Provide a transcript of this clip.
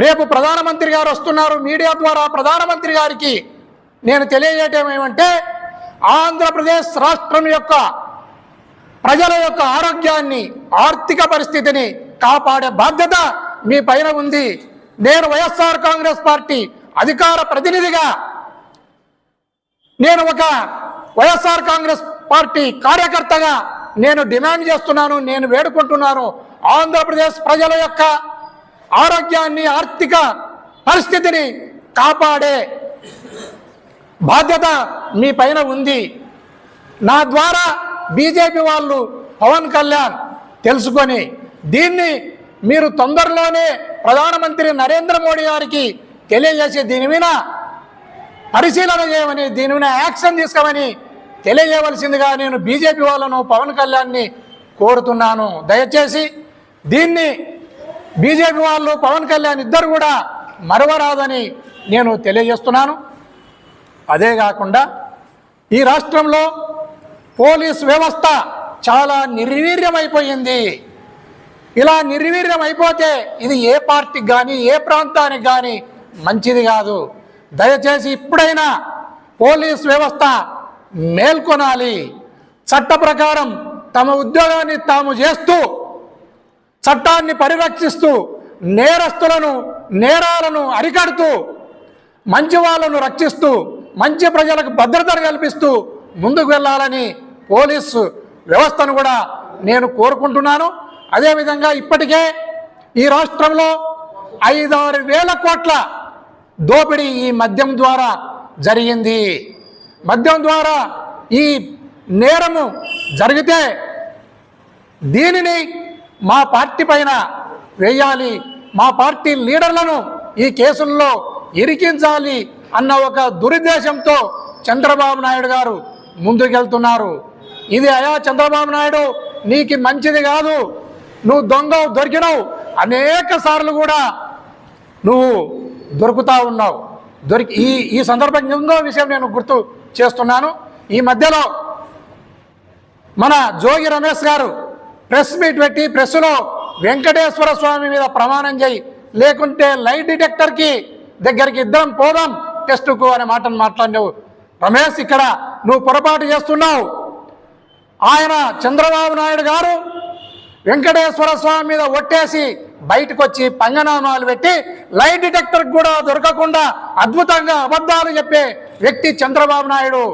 రేపు ప్రధానమంత్రి గారు వస్తున్నారు. మీడియా ద్వారా ప్రధానమంత్రి గారికి నేను తెలియజేయటం ఏమంటే, ఆంధ్రప్రదేశ్ రాష్ట్రం యొక్క ప్రజల యొక్క ఆరోగ్యాన్ని, ఆర్థిక పరిస్థితిని కాపాడే బాధ్యత మీ పైన ఉంది. నేను వైఎస్ఆర్ కాంగ్రెస్ పార్టీ అధికార ప్రతినిధిగా, నేను ఒక వైఎస్ఆర్ కాంగ్రెస్ పార్టీ కార్యకర్తగా నేను డిమాండ్ చేస్తున్నాను, నేను వేడుకుంటున్నాను. ఆంధ్రప్రదేశ్ ప్రజల యొక్క ఆరోగ్యాన్ని, ఆర్థిక పరిస్థితిని కాపాడే బాధ్యత మీ పైన ఉంది. నా ద్వారా బీజేపీ వాళ్ళు, పవన్ కళ్యాణ్ తెలుసుకొని దీన్ని మీరు తొందరలోనే ప్రధానమంత్రి నరేంద్ర మోడీ గారికి తెలియజేసి దీని మీద పరిశీలన చేయమని, దీని మీద యాక్షన్ తీసుకోమని తెలియజేయవలసిందిగా నేను బీజేపీ వాళ్ళను, పవన్ కళ్యాణ్ని కోరుతున్నాను. దయచేసి దీన్ని బీజేపీ వాళ్ళు, పవన్ కళ్యాణ్ ఇద్దరు కూడా మరవరాదని నేను తెలియజేస్తున్నాను. అదే కాకుండా ఈ రాష్ట్రంలో పోలీస్ వ్యవస్థ చాలా నిర్వీర్యమైపోయింది. ఇలా నిర్వీర్యం అయిపోతే ఇది ఏ పార్టీకి కానీ, ఏ ప్రాంతానికి కానీ మంచిది కాదు. దయచేసి ఇప్పుడైనా పోలీస్ వ్యవస్థ మేల్కొనాలి. చట్ట ప్రకారం తమ ఉద్యోగాన్ని తాము చేస్తూ, చట్టాన్ని పరిరక్షిస్తూ, నేరస్తులను, నేరాలను అరికడుతూ, మంచి వాళ్ళను రక్షిస్తూ, మంచి ప్రజలకు భద్రతను కల్పిస్తూ ముందుకు వెళ్ళాలని పోలీసు వ్యవస్థను కూడా నేను కోరుకుంటున్నాను. అదేవిధంగా ఇప్పటికే ఈ రాష్ట్రంలో 5-6 వేల కోట్ల దోపిడీ ఈ మద్యం ద్వారా జరిగింది. మద్యం ద్వారా ఈ నేరము జరిగితే దీనిని మా పార్టీ పైన వేయాలి, మా పార్టీ లీడర్లను ఈ కేసుల్లో ఇరికించాలి అన్న ఒక దురుద్దేశంతో చంద్రబాబు నాయుడు గారు ముందుకెళ్తున్నారు. ఇది అయా చంద్రబాబు నాయుడు, నీకు మంచిది కాదు, నువ్వు దొంగవు, దొరికినావు, అనేక సార్లు కూడా నువ్వు దొరుకుతా ఉన్నావు. ఈ సందర్భంగా ఇంకో విషయం నేను గుర్తు చేస్తున్నాను. ఈ మధ్యలో మన జోగి రమేష్ గారు ప్రెస్ మీట్ పెట్టి ప్రెస్సులో వెంకటేశ్వర స్వామి మీద ప్రమాణం చేయి, లేకుంటే లైట్ డిటెక్టర్కి దగ్గరికి ఇద్దరం పోదాం టెస్టుకు అనే మాటను మాట్లాడినావు. రమేష్, ఇక్కడ నువ్వు పొరపాటు చేస్తున్నావు. ఆయన చంద్రబాబు నాయుడు గారు వెంకటేశ్వర స్వామి మీద ఒట్టేసి బయటకు వచ్చి పంగనామాలు పెట్టి లైట్ డిటెక్టర్ కూడా దొరకకుండా అద్భుతంగా అబద్ధాలు చెప్పే వ్యక్తి చంద్రబాబు నాయుడు.